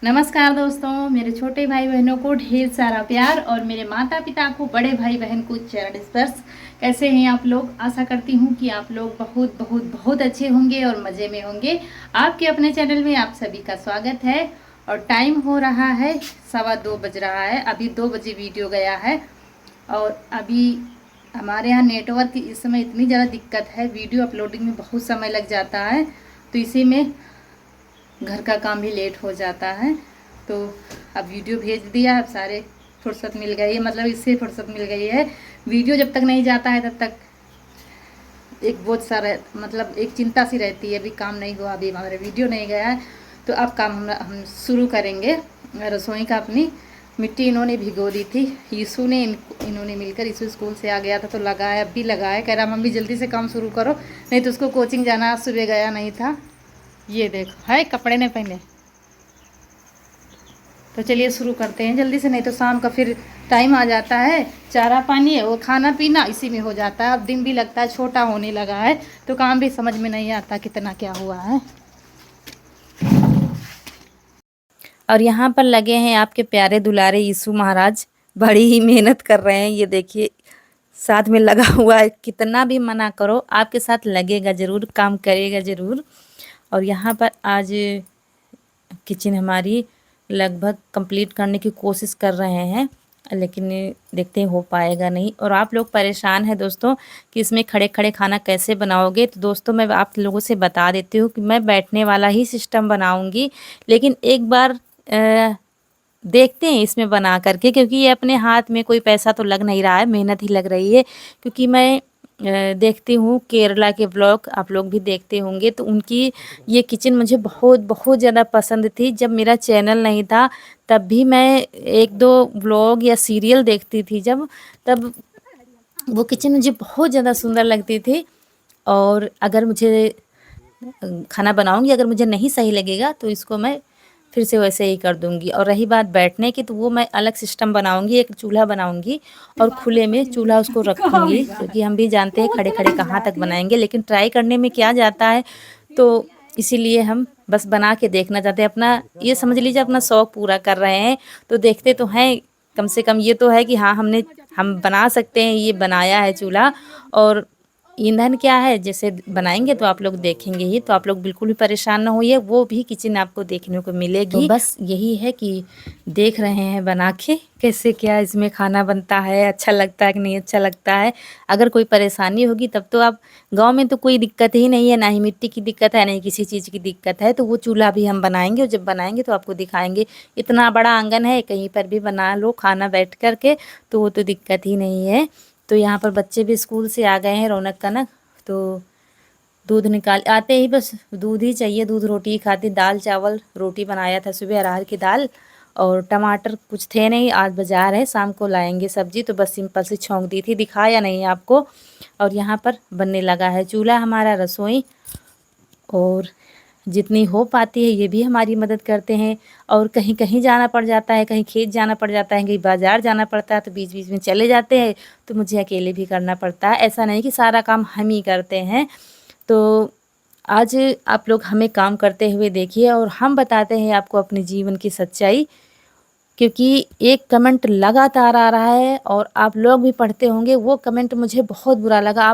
नमस्कार दोस्तों, मेरे छोटे भाई बहनों को ढेर सारा प्यार और मेरे माता पिता को, बड़े भाई बहन को चरण स्पर्श। कैसे हैं आप लोग? आशा करती हूँ कि आप लोग बहुत बहुत बहुत अच्छे होंगे और मज़े में होंगे। आपके अपने चैनल में आप सभी का स्वागत है। और टाइम हो रहा है 2:15 बज रहा है। अभी 2 बजे वीडियो गया है और अभी हमारे यहाँ नेटवर्क की इस समय इतनी ज़्यादा दिक्कत है, वीडियो अपलोडिंग में बहुत समय लग जाता है, तो इसी में घर का काम भी लेट हो जाता है। तो अब वीडियो भेज दिया, अब सारे फुर्सत मिल गई है, मतलब इससे फुर्सत मिल गई है। वीडियो जब तक नहीं जाता है तब तक एक बोझ सा मतलब एक चिंता सी रहती है, अभी काम नहीं हुआ, अभी हमारा वीडियो नहीं गया है। तो अब काम हम शुरू करेंगे रसोई का। अपनी मिट्टी इन्होंने भिगो दी थी, यीशु ने इन्होंने मिलकर, यीशु स्कूल से आ गया था तो लगाया, अब भी लगाया, कह रहा मम्मी जल्दी से काम शुरू करो, नहीं तो उसको कोचिंग जाना, आज सुबह गया नहीं था। ये देखो है कपड़े नहीं पहने। तो चलिए शुरू करते हैं जल्दी से, नहीं तो शाम का फिर टाइम आ जाता है, चारा पानी है वो खाना पीना इसी में हो जाता है। अब दिन भी लगता है छोटा होने लगा है, तो काम भी समझ में नहीं आता कितना क्या हुआ है। और यहाँ पर लगे हैं आपके प्यारे दुलारे यीशु महाराज, बड़ी ही मेहनत कर रहे हैं। ये देखिए साथ में लगा हुआ है, कितना भी मना करो आपके साथ लगेगा ज़रूर, काम करेगा ज़रूर। और यहाँ पर आज किचन हमारी लगभग कंप्लीट करने की कोशिश कर रहे हैं, लेकिन देखते हैं हो पाएगा नहीं। और आप लोग परेशान हैं दोस्तों कि इसमें खड़े खड़े खाना कैसे बनाओगे, तो दोस्तों मैं आप लोगों से बता देती हूँ कि मैं बैठने वाला ही सिस्टम बनाऊँगी, लेकिन एक बार देखते हैं इसमें बना करके, क्योंकि ये अपने हाथ में कोई पैसा तो लग नहीं रहा है, मेहनत ही लग रही है। क्योंकि मैं देखती हूँ केरला के ब्लॉग, आप लोग भी देखते होंगे, तो उनकी ये किचन मुझे बहुत बहुत ज़्यादा पसंद थी। जब मेरा चैनल नहीं था तब भी मैं एक दो ब्लॉग या सीरियल देखती थी, जब तब वो किचन मुझे बहुत ज़्यादा सुंदर लगती थी। और अगर मुझे खाना बनाऊंगी, अगर मुझे नहीं सही लगेगा तो इसको मैं फिर से वैसे ही कर दूंगी। और रही बात बैठने की, तो वो मैं अलग सिस्टम बनाऊंगी, एक चूल्हा बनाऊंगी और खुले में चूल्हा उसको रखूंगी, क्योंकि हम भी जानते हैं खड़े खड़े कहाँ तक बनाएंगे, लेकिन ट्राई करने में क्या जाता है। तो इसीलिए हम बस बना के देखना चाहते हैं, अपना ये समझ लीजिए अपना शौक पूरा कर रहे हैं। तो देखते तो हैं, कम से कम ये तो है कि हाँ हम बना सकते हैं, ये बनाया है चूल्हा। और ईंधन क्या है, जैसे बनाएंगे तो आप लोग देखेंगे ही, तो आप लोग बिल्कुल भी परेशान ना होइए, वो भी किचन आपको देखने को मिलेगी। तो बस यही है कि देख रहे हैं बना के कैसे क्या इसमें खाना बनता है, अच्छा लगता है कि नहीं अच्छा लगता है। अगर कोई परेशानी होगी तब तो आप, गांव में तो कोई दिक्कत ही नहीं है, ना ही मिट्टी की दिक्कत है, ना ही किसी चीज़ की दिक्कत है, तो वो चूल्हा भी हम बनाएंगे और जब बनाएंगे तो आपको दिखाएंगे। इतना बड़ा आंगन है, कहीं पर भी बना लो खाना बैठ कर के, तो वो तो दिक्कत ही नहीं है। तो यहाँ पर बच्चे भी स्कूल से आ गए हैं, रौनक कनक, तो दूध निकाल आते ही बस दूध ही चाहिए, दूध रोटी ही खाती। दाल चावल रोटी बनाया था सुबह, अरहर की दाल, और टमाटर कुछ थे नहीं, आज बाज़ार है, शाम को लाएंगे सब्जी, तो बस सिंपल से छौंक दी थी, दिखाया नहीं आपको। और यहाँ पर बनने लगा है चूल्हा हमारा, रसोई। और जितनी हो पाती है ये भी हमारी मदद करते हैं। और कहीं कहीं जाना पड़ जाता है, कहीं खेत जाना पड़ जाता है, कहीं बाज़ार जाना पड़ता है, तो बीच बीच में चले जाते हैं, तो मुझे अकेले भी करना पड़ता है, ऐसा नहीं कि सारा काम हम ही करते हैं। तो आज आप लोग हमें काम करते हुए देखिए और हम बताते हैं आपको अपने जीवन की सच्चाई। क्योंकि एक कमेंट लगातार आ रहा है और आप लोग भी पढ़ते होंगे, वो कमेंट मुझे बहुत बुरा लगा।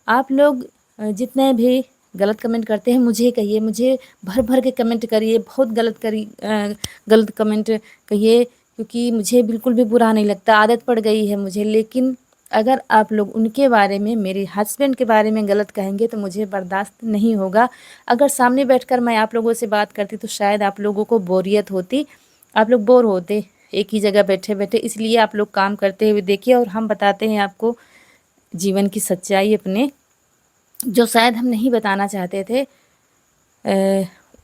आप लोग जितने भी गलत कमेंट करते हैं मुझे कहिए, मुझे भर भर के कमेंट करिए, बहुत गलत कमेंट कहिए, क्योंकि मुझे बिल्कुल भी बुरा नहीं लगता, आदत पड़ गई है मुझे। लेकिन अगर आप लोग उनके बारे में, मेरे हस्बैंड के बारे में गलत कहेंगे तो मुझे बर्दाश्त नहीं होगा। अगर सामने बैठकर मैं आप लोगों से बात करती तो शायद आप लोगों को बोरियत होती, आप लोग बोर होते एक ही जगह बैठे बैठे। इसलिए आप लोग काम करते हुए देखिए और हम बताते हैं आपको जीवन की सच्चाई अपने, जो शायद हम नहीं बताना चाहते थे।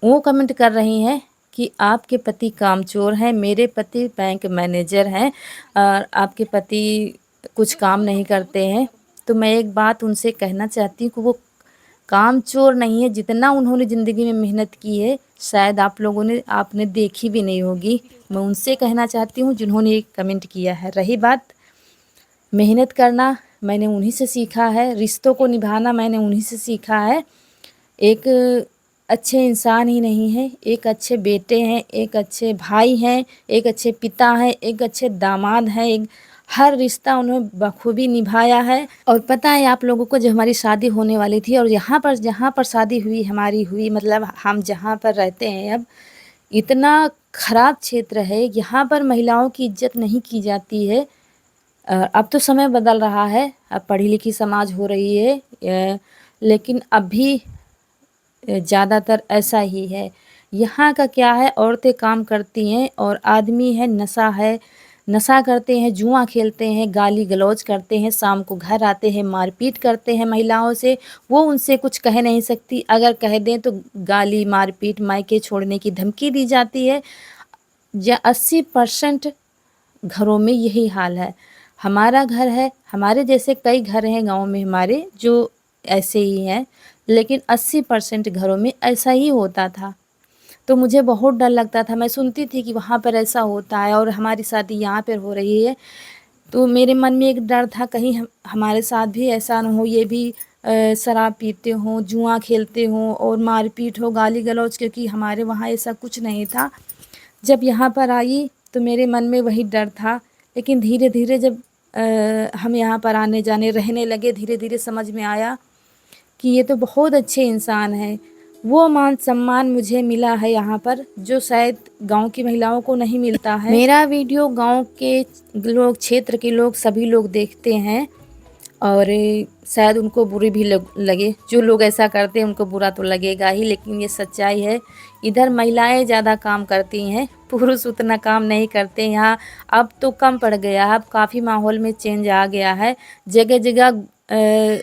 वो कमेंट कर रही हैं कि आपके पति कामचोर हैं, मेरे पति बैंक मैनेजर हैं और आपके पति कुछ काम नहीं करते हैं। तो मैं एक बात उनसे कहना चाहती हूँ कि वो कामचोर नहीं है, जितना उन्होंने ज़िंदगी में मेहनत की है शायद आपने देखी भी नहीं होगी। मैं उनसे कहना चाहती हूँ जिन्होंने एक कमेंट किया है। रही बात मेहनत करना, मैंने उन्हीं से सीखा है, रिश्तों को निभाना मैंने उन्हीं से सीखा है। एक अच्छे इंसान ही नहीं हैं, एक अच्छे बेटे हैं, एक अच्छे भाई हैं, एक अच्छे पिता हैं, एक अच्छे दामाद हैं, एक हर रिश्ता उन्होंने बखूबी निभाया है। और पता है आप लोगों को, जब हमारी शादी होने वाली थी और यहाँ पर जहाँ पर शादी हुई हमारी हुई, मतलब हम जहाँ पर रहते हैं अब, इतना खराब क्षेत्र है, यहाँ पर महिलाओं की इज्जत नहीं की जाती है। अब तो समय बदल रहा है, अब पढ़ी लिखी समाज हो रही है, लेकिन अभी ज़्यादातर ऐसा ही है। यहाँ का क्या है, औरतें काम करती हैं और आदमी है, नशा करते हैं, जुआ खेलते हैं, गाली गलौज करते हैं, शाम को घर आते हैं, मारपीट करते हैं महिलाओं से। वो उनसे कुछ कह नहीं सकती, अगर कह दें तो गाली, मारपीट, मायके छोड़ने की धमकी दी जाती है। 80% घरों में यही हाल है। हमारा घर है, हमारे जैसे कई घर हैं गाँव में हमारे जो ऐसे ही हैं, लेकिन 80% घरों में ऐसा ही होता था। तो मुझे बहुत डर लगता था, मैं सुनती थी कि वहाँ पर ऐसा होता है और हमारी शादी यहाँ पर हो रही है, तो मेरे मन में एक डर था कहीं हमारे साथ भी ऐसा ना हो, ये भी शराब पीते हों, जुआ खेलते हों और मारपीट हो, गाली गलौज, क्योंकि हमारे वहाँ ऐसा कुछ नहीं था। जब यहाँ पर आई तो मेरे मन में वही डर था, लेकिन धीरे धीरे जब हम यहाँ पर आने जाने रहने लगे, धीरे धीरे समझ में आया कि ये तो बहुत अच्छे इंसान हैं। वो मान सम्मान मुझे मिला है यहाँ पर, जो शायद गांव की महिलाओं को नहीं मिलता है। मेरा वीडियो गांव के लोग, क्षेत्र के लोग, सभी लोग देखते हैं और शायद उनको बुरी भी लगे। जो लोग ऐसा करते हैं उनको बुरा तो लगेगा ही, लेकिन ये सच्चाई है। इधर महिलाएं ज़्यादा काम करती हैं, पुरुष उतना काम नहीं करते यहाँ। अब तो कम पड़ गया है, अब काफ़ी माहौल में चेंज आ गया है। जगह जगह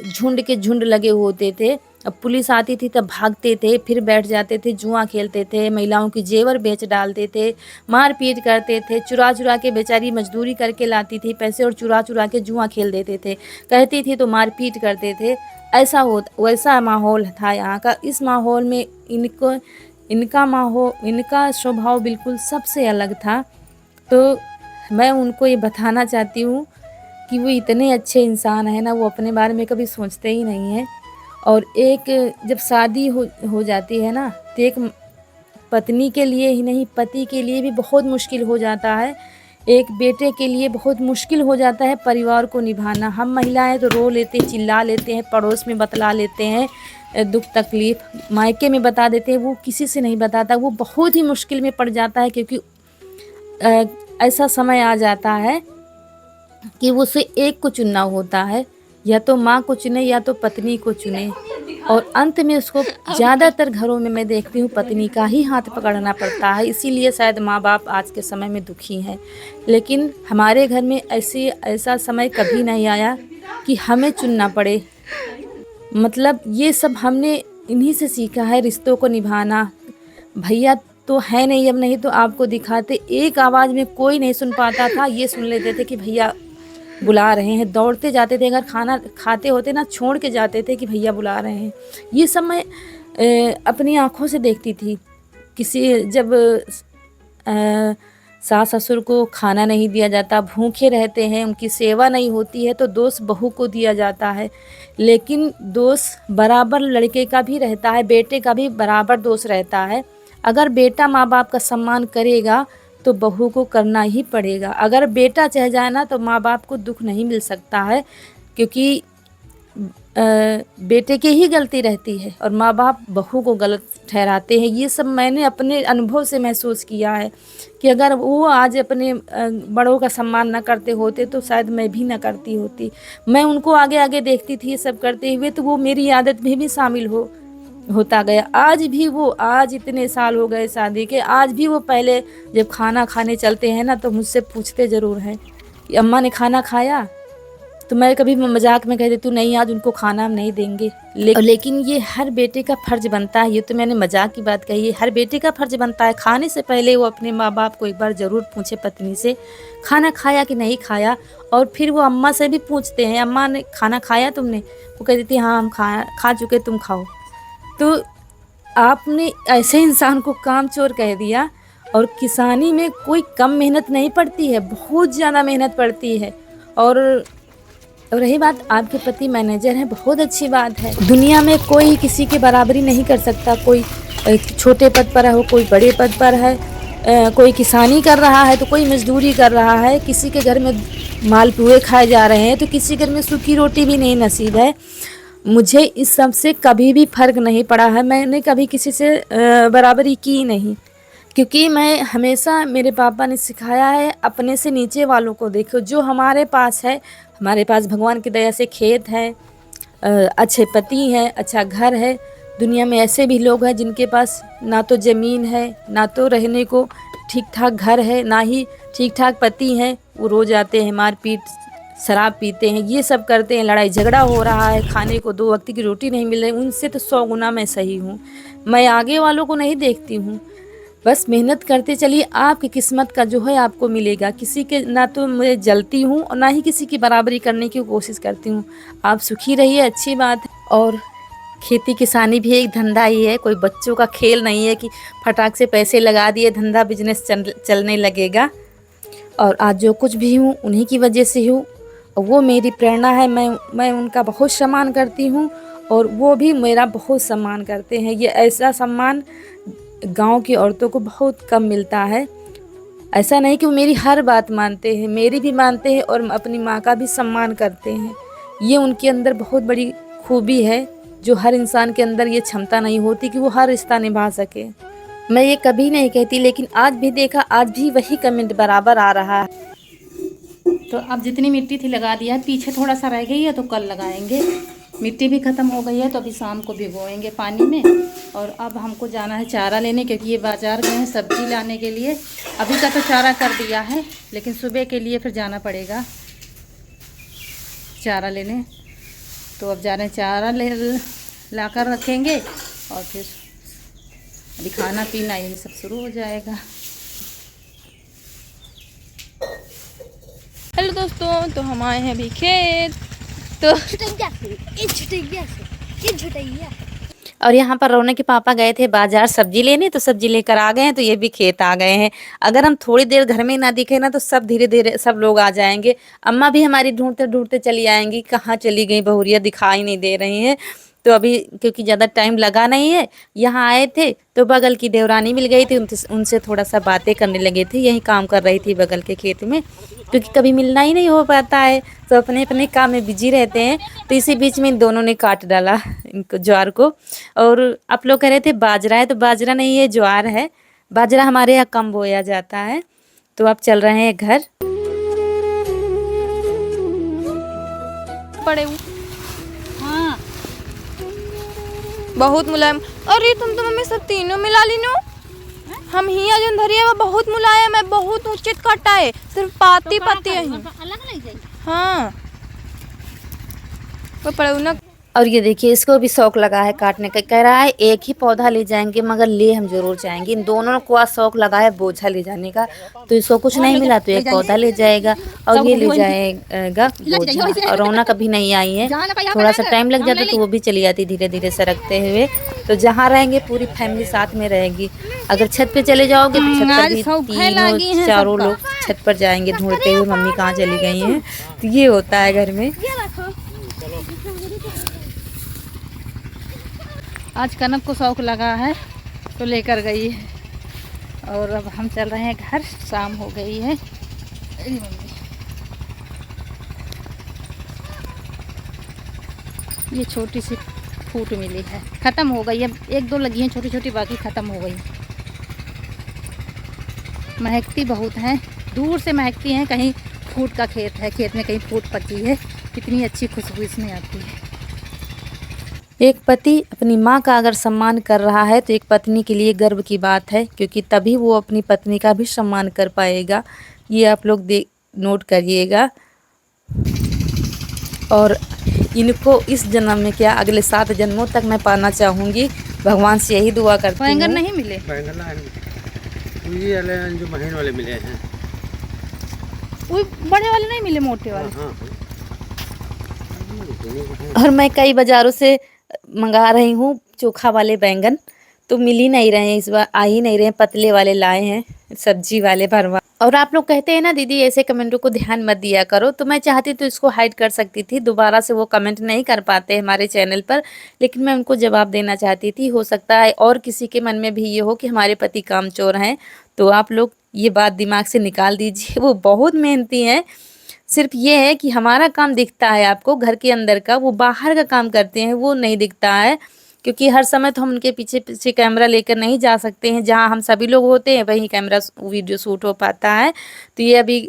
झुंड के झुंड लगे होते थे, अब पुलिस आती थी तब भागते थे, फिर बैठ जाते थे, जुआ खेलते थे, महिलाओं की जेवर बेच डालते थे, मारपीट करते थे, चुरा चुरा के बेचारी मजदूरी करके लाती थी पैसे और चुरा चुरा के जुआ खेल देते थे, कहती थी तो मारपीट करते थे। वैसा माहौल था यहाँ का। इस माहौल में इनका स्वभाव बिल्कुल सबसे अलग था। तो मैं उनको ये बताना चाहती हूँ कि वो इतने अच्छे इंसान हैं ना, वो अपने बारे में कभी सोचते ही नहीं हैं। और एक जब शादी हो जाती है ना, तो एक पत्नी के लिए ही नहीं, पति के लिए भी बहुत मुश्किल हो जाता है। एक बेटे के लिए बहुत मुश्किल हो जाता है परिवार को निभाना। हम महिलाएं तो रो लेते हैं, चिल्ला लेते हैं, पड़ोस में बतला लेते हैं दुख तकलीफ़, मायके में बता देते हैं, वो किसी से नहीं बताता। वो बहुत ही मुश्किल में पड़ जाता है, क्योंकि ऐसा समय आ जाता है कि उसे एक को चुनना होता है, या तो माँ को चुने या तो पत्नी को चुने, और अंत में उसको ज़्यादातर घरों में मैं देखती हूँ पत्नी का ही हाथ पकड़ना पड़ता है। इसीलिए शायद माँ बाप आज के समय में दुखी हैं। लेकिन हमारे घर में ऐसा समय कभी नहीं आया कि हमें चुनना पड़े। मतलब ये सब हमने इन्हीं से सीखा है, रिश्तों को निभाना। भैया तो है नहीं, अब नहीं तो आपको दिखाते। एक आवाज़ में कोई नहीं सुन पाता था, ये सुन लेते थे कि भैया बुला रहे हैं, दौड़ते जाते थे। अगर खाना खाते होते ना, छोड़ के जाते थे कि भैया बुला रहे हैं। ये सब मैं अपनी आँखों से देखती थी। जब सास ससुर को खाना नहीं दिया जाता, भूखे रहते हैं, उनकी सेवा नहीं होती है, तो दोष बहू को दिया जाता है। लेकिन दोष बराबर लड़के का भी रहता है, बेटे का भी बराबर दोष रहता है। अगर बेटा माँ बाप का सम्मान करेगा तो बहू को करना ही पड़ेगा। अगर बेटा चाह जाए ना, तो माँ बाप को दुख नहीं मिल सकता है, क्योंकि बेटे की ही गलती रहती है और माँ बाप बहू को गलत ठहराते हैं। ये सब मैंने अपने अनुभव से महसूस किया है कि अगर वो आज अपने बड़ों का सम्मान न करते होते तो शायद मैं भी न करती होती। मैं उनको आगे आगे देखती थी ये सब करते हुए, तो वो मेरी आदत में भी शामिल होता गया। आज इतने साल हो गए शादी के, आज भी वो पहले जब खाना खाने चलते हैं ना, तो मुझसे पूछते ज़रूर हैं कि अम्मा ने खाना खाया। तो मैं कभी मजाक में कह देती हूँ नहीं, आज उनको खाना हम नहीं देंगे। लेकिन ये हर बेटे का फ़र्ज़ बनता है। ये तो मैंने मजाक की बात कही है, हर बेटे का फ़र्ज़ बनता है खाने से पहले वो अपने माँ बाप को एक बार ज़रूर पूछे, पत्नी से, खाना खाया कि नहीं खाया। और फिर वो अम्मा से भी पूछते हैं, अम्मा ने खाना खाया तुमने? वो कह देती हाँ हम खा चुके, तुम खाओ। तो आपने ऐसे इंसान को काम चोर कह दिया। और किसानी में कोई कम मेहनत नहीं पड़ती है, बहुत ज़्यादा मेहनत पड़ती है। और और रही बात आपके पति मैनेजर हैं, बहुत अच्छी बात है। दुनिया में कोई किसी के बराबरी नहीं कर सकता। कोई छोटे पद पर हो, कोई बड़े पद पर है, कोई किसानी कर रहा है तो कोई मजदूरी कर रहा है। किसी के घर में मालपुए खाए जा रहे हैं तो किसी घर में सूखी रोटी भी नहीं नसीब है। मुझे इस सब से कभी भी फ़र्क नहीं पड़ा है। मैंने कभी किसी से बराबरी की नहीं, क्योंकि मैं हमेशा, मेरे पापा ने सिखाया है अपने से नीचे वालों को देखो। जो हमारे पास है, हमारे पास भगवान की दया से खेत है, अच्छे पति हैं, अच्छा घर है। दुनिया में ऐसे भी लोग हैं जिनके पास ना तो ज़मीन है, ना तो रहने को ठीक ठाक घर है, ना ही ठीक ठाक पति हैं। वो रोज़ आते हैं, मारपीट, शराब पीते हैं, ये सब करते हैं, लड़ाई झगड़ा हो रहा है, खाने को 2 वक्त की रोटी नहीं मिल रही। उनसे तो 100 गुना मैं सही हूँ। मैं आगे वालों को नहीं देखती हूँ। बस मेहनत करते चलिए, आपकी किस्मत का जो है आपको मिलेगा। किसी के ना तो मैं जलती हूँ और ना ही किसी की बराबरी करने की कोशिश करती हूँ। आप सुखी रहिए, अच्छी बात है। और खेती किसानी भी एक धंधा ही है, कोई बच्चों का खेल नहीं है कि फटाक से पैसे लगा दिए धंधा बिजनेस चलने लगेगा। और आज जो कुछ भी हूँ उन्हीं की वजह से हूँ, वो मेरी प्रेरणा है। मैं उनका बहुत सम्मान करती हूँ और वो भी मेरा बहुत सम्मान करते हैं। ये ऐसा सम्मान गांव की औरतों को बहुत कम मिलता है। ऐसा नहीं कि वो मेरी हर बात मानते हैं, मेरी भी मानते हैं और अपनी माँ का भी सम्मान करते हैं। ये उनके अंदर बहुत बड़ी खूबी है, जो हर इंसान के अंदर ये क्षमता नहीं होती कि वो हर रिश्ता निभा सके। मैं ये कभी नहीं कहती, लेकिन आज भी देखा, आज भी वही कमेंट बराबर आ रहा है। तो अब जितनी मिट्टी थी लगा दिया है, पीछे थोड़ा सा रह गई है तो कल लगाएंगे। मिट्टी भी ख़त्म हो गई है तो अभी शाम को भिगोएंगे पानी में। और अब हमको जाना है चारा लेने, क्योंकि ये बाज़ार गए हैं सब्ज़ी लाने के लिए। अभी का तो चारा कर दिया है, लेकिन सुबह के लिए फिर जाना पड़ेगा चारा लेने। तो अब जा रहे हैं, चारा ला कर रखेंगे और फिर अभी खाना पीना यही सब शुरू हो जाएगा। हेलो दोस्तों, तो हम आए हैं अभी खेत। तो और यहाँ पर रौनक के पापा गए थे बाजार सब्जी लेने, तो सब्जी लेकर आ गए हैं। तो ये भी खेत आ गए हैं। अगर हम थोड़ी देर घर में ना दिखे ना तो सब धीरे धीरे सब लोग आ जाएंगे। अम्मा भी हमारी ढूंढते ढूंढते चली आएंगी, कहाँ चली गई बहुरिया, दिखाई नहीं दे रही हैं। तो अभी क्योंकि ज़्यादा टाइम लगा नहीं है, यहाँ आए थे तो बगल की देवरानी मिल गई थी, उनसे थोड़ा सा बातें करने लगे थे। यही काम कर रही थी बगल के खेत में, क्योंकि कभी मिलना ही नहीं हो पाता है, तो अपने अपने काम में बिजी रहते हैं। तो इसी बीच में इन दोनों ने काट डाला इनको, ज्वार को। और आप लोग कह रहे थे बाजरा है, तो बाजरा नहीं है, ज्वार है। बाजरा हमारे यहाँ कम बोया जाता है। तो अब चल रहे हैं घर। पड़े हाँ, बहुत मुलायम। अरे तुम तो मम्मी सब तीनों मिला ली नो। हम हिया जो धरिया वो बहुत मुलायम है, बहुत ऊंचे कटा है, सिर्फ पाती तो पाती है। हाँ, वो पड़े ना। और ये देखिए, इसको भी शौक लगा है काटने का। कह रहा है एक ही पौधा ले जाएंगे, मगर ले हम जरूर जाएंगे। इन दोनों को आज शौक लगा है बोझा ले जाने का। तो इसको कुछ नहीं मिला तो एक पौधा ले जाएगा और ये ले जाएगा बोझा। और रौनक अभी नहीं आई है, थोड़ा सा टाइम लग जाता तो वो भी चली जाती धीरे धीरे सरकते हुए। तो जहाँ रहेंगे पूरी फैमिली साथ में रहेगी। अगर छत पे चले जाओगे तो छत पर भी तीनों चारों लोग छत पर जाएंगे ढूंढते हुए मम्मी कहाँ चली गई हैं। तो ये होता है घर में। आज कनक को शौक लगा है तो लेकर गई है। और अब हम चल रहे हैं घर, शाम हो गई है। ये छोटी सी फूट मिली है, ख़त्म हो गई है। 1-2 लगी हैं छोटी छोटी, बाकी ख़त्म हो गई। महकती बहुत हैं, दूर से महकती हैं। कहीं फूट का खेत है, खेत में कहीं फूट पकी है, कितनी अच्छी खुशबू इसमें आती है। एक पति अपनी माँ का अगर सम्मान कर रहा है तो एक पत्नी के लिए गर्व की बात है, क्योंकि तभी वो अपनी पत्नी का भी सम्मान कर पाएगा। ये आप लोग नोट करिएगा। और इनको इस जन्म में क्या, अगले 7 जन्मों तक मैं पाना चाहूँगी। भगवान से यही दुआ करती हूँ। बैंगन नहीं मिले, ये जो महीन वाले मिले हैं, वो बड़े वाले नहीं मिले, मोटे वाले। हाँ। और मैं कई बाज़ारों से मंगा रही हूँ चोखा वाले बैंगन, तो मिल ही नहीं रहे हैं इस बार, आ ही नहीं रहे हैं। पतले वाले लाए हैं सब्जी वाले भरवा। और आप लोग कहते हैं ना दीदी ऐसे कमेंटों को ध्यान मत दिया करो, तो मैं चाहती तो इसको हाइड कर सकती थी, दोबारा से वो कमेंट नहीं कर पाते हमारे चैनल पर, लेकिन मैं उनको जवाब देना चाहती थी। हो सकता है और किसी के मन में भी ये हो कि हमारे पति कामचोर हैं, तो आप लोग ये बात दिमाग से निकाल दीजिए। वो बहुत मेहनती हैं, सिर्फ ये है कि हमारा काम दिखता है आपको घर के अंदर का, वो बाहर का काम करते हैं वो नहीं दिखता है, क्योंकि हर समय तो हम उनके पीछे पीछे कैमरा लेकर नहीं जा सकते हैं। जहाँ हम सभी लोग होते हैं वहीं कैमरा वीडियो शूट हो पाता है। तो ये अभी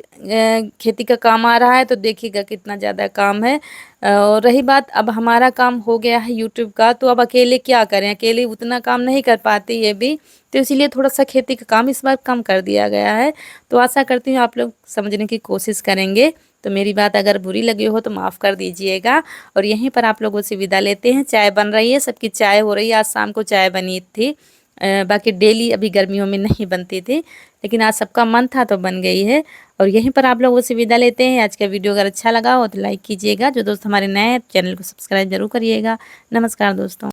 खेती का काम आ रहा है, तो देखिएगा कितना ज़्यादा काम है। और रही बात, अब हमारा काम हो गया है यूट्यूब का, तो अब अकेले क्या करें, अकेले उतना काम नहीं कर पाते ये भी, तो इसीलिए थोड़ा सा खेती का काम इस बार कम कर दिया गया है। तो आशा करती हूँ आप लोग समझने की कोशिश करेंगे। तो मेरी बात अगर बुरी लगी हो तो माफ़ कर दीजिएगा। और यहीं पर आप लोगों से विदा लेते हैं। चाय बन रही है, सबकी चाय हो रही है। आज शाम को चाय बनी थी, बाकी डेली अभी गर्मियों में नहीं बनती थी, लेकिन आज सबका मन था तो बन गई है। और यहीं पर आप लोगों से विदा लेते हैं। आज का वीडियो अगर अच्छा लगा हो तो लाइक कीजिएगा। जो दोस्त हमारे नए चैनल को सब्सक्राइब जरूर करिएगा। नमस्कार दोस्तों।